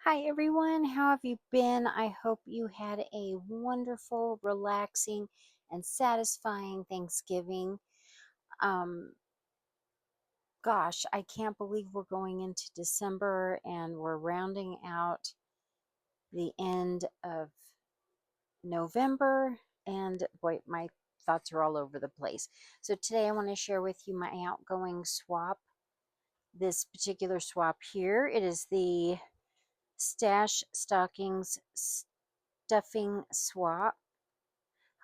Hi everyone, how have you been? I hope you had a wonderful, relaxing, and satisfying Thanksgiving. Um, Gosh, I can't believe we're going into December and we're rounding out the end of November. And boy, my thoughts are all over the place. So today I want to share with you my outgoing swap. This particular swap here, it is the Stash Stockings Stuffing Swap,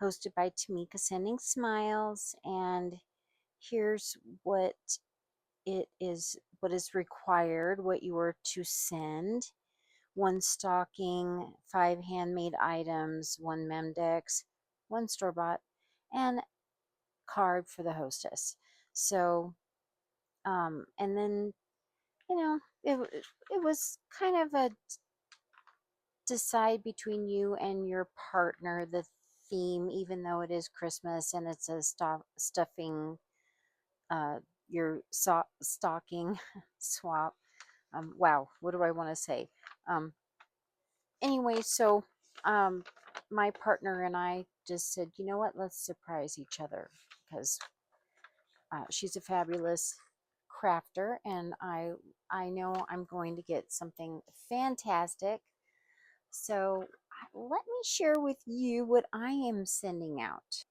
hosted by Tamika Sending Smiles. And here's what what is required, what you are to send: one stocking, 5 handmade items, one Memdex, one store bought, and card for the hostess. So, and then, you know, it was kind of a decide between you and your partner the theme, even though it is Christmas and it's a stuffing uh, your stocking swap. Wow, what do I want to say? Um, anyway, so um, my partner and I just said, you know what, let's surprise each other because she's a fabulous crafter, and I know I'm going to get something fantastic. So let me share with you what I am sending out.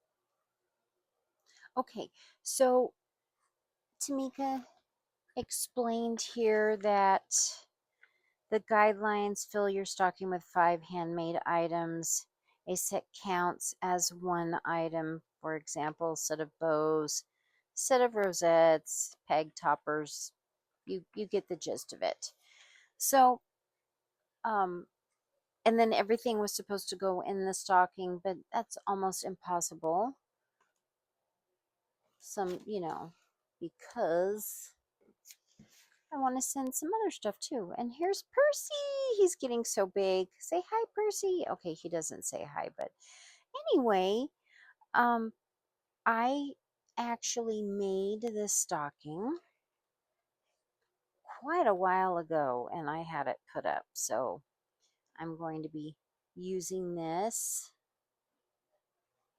Okay, so Tamika explained here that the guidelines: fill your stocking with 5 handmade items. A set counts as one item. For example, set of bows, set of rosettes, peg toppers. You get the gist of it. So, um, and then everything was supposed to go in the stocking, but that's almost impossible. Because I want to send some other stuff too. And here's Percy. He's getting so big. Say hi, Percy. Okay, he doesn't say hi, but anyway, um, I actually made this stocking quite a while ago and I had it put up. So I'm going to be using this.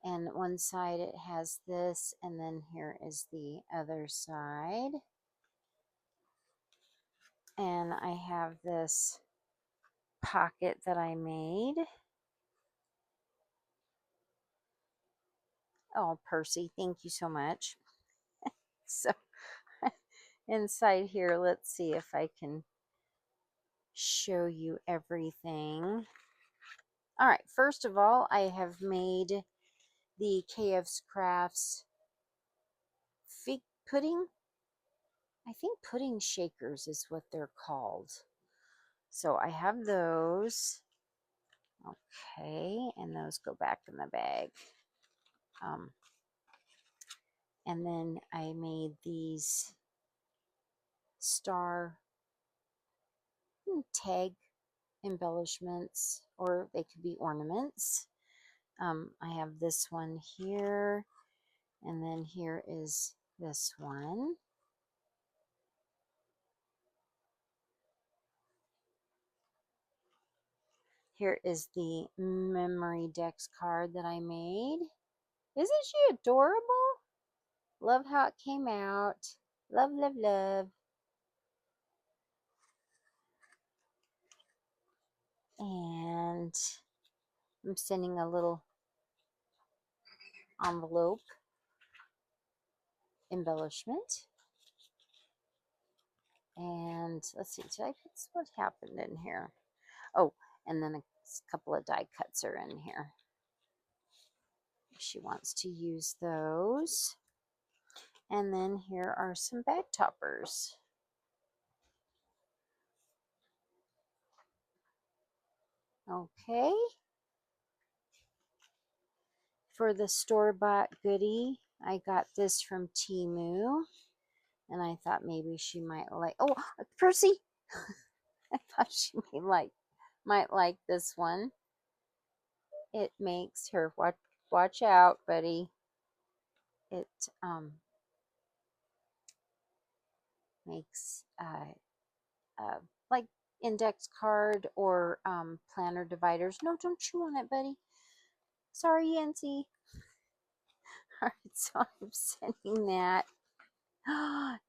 And one side it has this, and then here is the other side. And I have this pocket that I made. Oh, Percy, thank you so much. So inside here, let's see if I can show you everything. All right, first of all, I have made the KF's Crafts fig pudding. I think pudding shakers is what they're called. So I have those. Okay, and those go back in the bag. Um, and then I made these star tag embellishments, or they could be ornaments. I have this one here, and then here is this one. Here is the memory dex card that I made. Isn't she adorable? Love how it came out. Love, love, love. And I'm sending a little envelope embellishment. And let's see, what happened in here? Oh, and then a couple of die cuts are in here. She wants to use those. And then here are some bag toppers. Okay. For the store-bought goodie, I got this from Temu. And I thought maybe she might like... Oh, Percy! I thought she might like this one. It makes her... Watch out, buddy. It makes like index card or planner dividers. No, don't chew on it, buddy. Sorry, Yency. All right, so I'm sending that.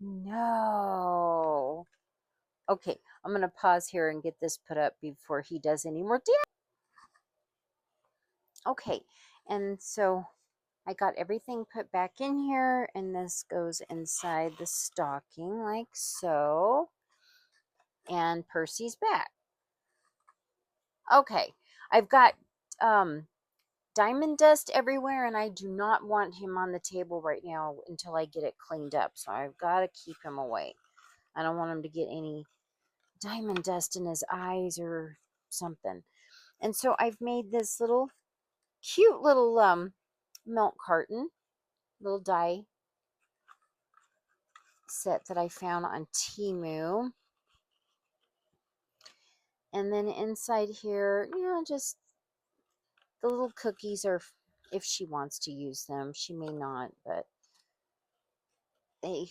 No. Okay, I'm going to pause here and get this put up before he does any more damage. Okay, and so I got everything put back in here, and this goes inside the stocking like so. And Percy's back. Okay, I've got diamond dust everywhere, and I do not want him on the table right now until I get it cleaned up. So I've got to keep him away. I don't want him to get any diamond dust in his eyes or something. And so I've made this little cute little milk carton, little die set that I found on Temu. And then inside here, just the little cookies are, if she wants to use them. She may not, but they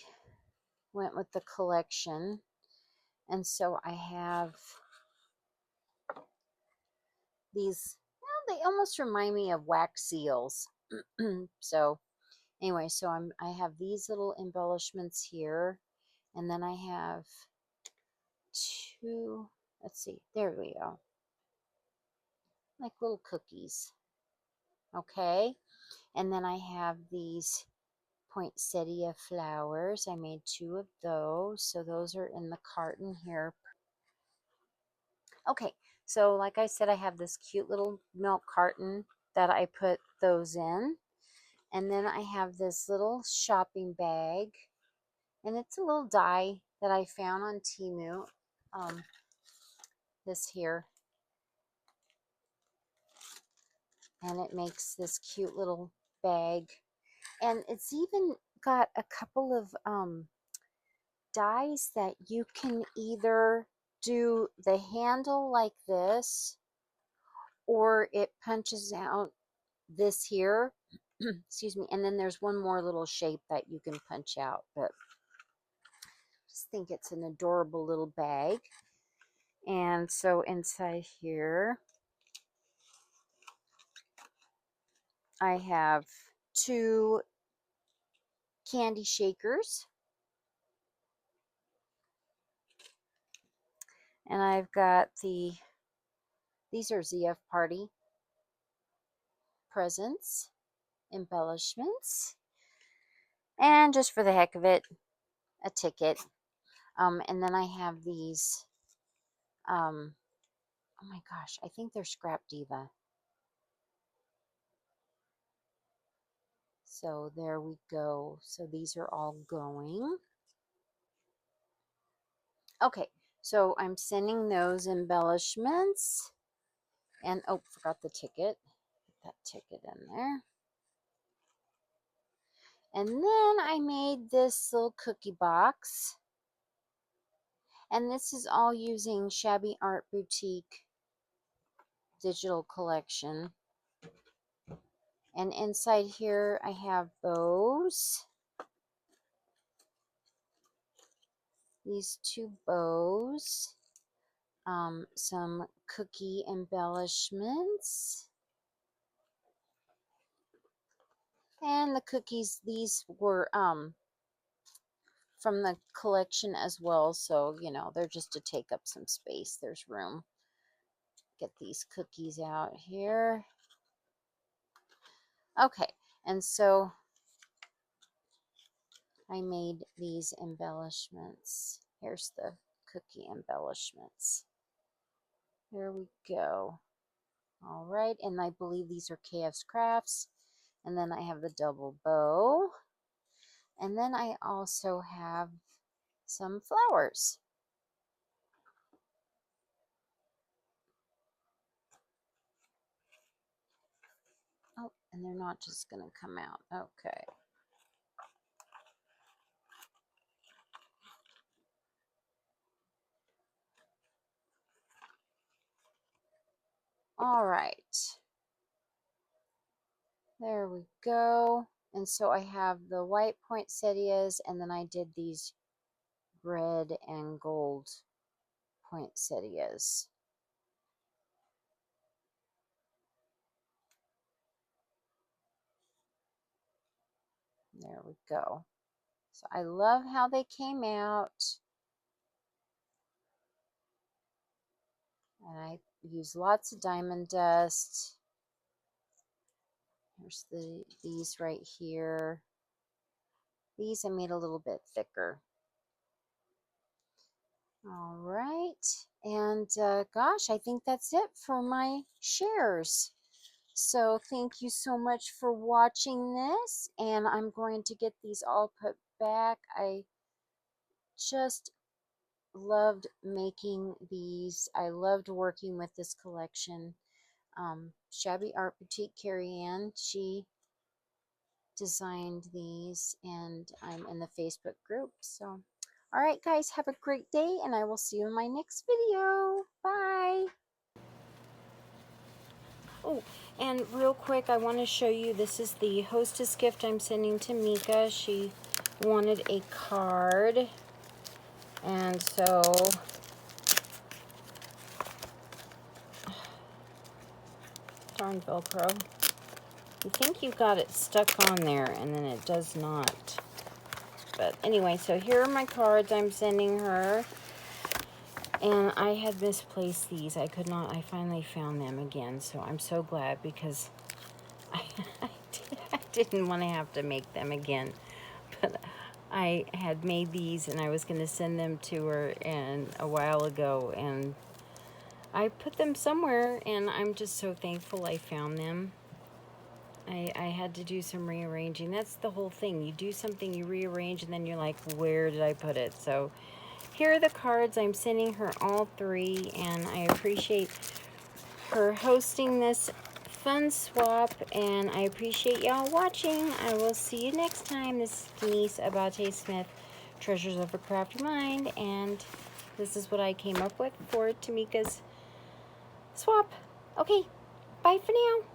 went with the collection. And so I have these, they almost remind me of wax seals. So anyway, so I have these little embellishments here, and then I have two, let's see, there we go, like little cookies. Okay, and then I have these poinsettia flowers. I made 2 of those, so those are in the carton here. Okay, so like I said, I have this cute little milk carton that I put those in. And then I have this little shopping bag, and it's a little die that I found on Temu. This here, and it makes this cute little bag, and it's even got a couple of dies that you can either do the handle like this, or it punches out this here. Excuse me. And then there's one more little shape that you can punch out, but I just think it's an adorable little bag. And so inside here I have 2 candy shakers, and I've got these are ZF Party presents, embellishments, and just for the heck of it, a ticket. And then I have these, oh my gosh, I think they're Scrap Diva. So there we go. So these are all going. Okay, so I'm sending those embellishments. And, oh, forgot the ticket. Put that ticket in there. And then I made this little cookie box. And this is all using Shabby Art Boutique digital collection. And inside here I have bows. These 2 bows. Some cookie embellishments. And the cookies, these were from the collection as well, so they're just to take up some space. There's room. Get these cookies out here. Okay, and so I made these embellishments. Here's the cookie embellishments. There we go. All right, and I believe these are KF's Crafts. And then I have the double bow. And then I also have some flowers. Oh, and they're not just going to come out. Okay. All right. There we go. And so I have the white poinsettias, and then I did these red and gold poinsettias. There we go. So I love how they came out. And I use lots of diamond dust. Here's these right here. These I made a little bit thicker. All right. And gosh, I think that's it for my shares. So thank you so much for watching this. And I'm going to get these all put back. I just loved making these. I loved working with this collection. Shabby Art Boutique Carrie Ann, she designed these, and I'm in the Facebook group. So, all right, guys, have a great day, and I will see you in my next video. Bye. Oh, and real quick, I want to show you, this is the hostess gift I'm sending to Mika. She wanted a card, and so darn Velcro. You think you got it stuck on there, and then it does not. But anyway, so here are my cards I'm sending her. And I had misplaced these. I could not, I finally found them again. So I'm so glad, because I didn't want to have to make them again. But I had made these, and I was going to send them to her a while ago. And I put them somewhere, and I'm just so thankful I found them. I had to do some rearranging. That's the whole thing. You do something, you rearrange, and then you're like, where did I put it? So here are the cards. I'm sending her all 3, and I appreciate her hosting this fun swap, and I appreciate y'all watching. I will see you next time. This is Denise Abate Smith, Treasures of a Crafty Mind, and this is what I came up with for Tamika's swap. Okay, bye for now.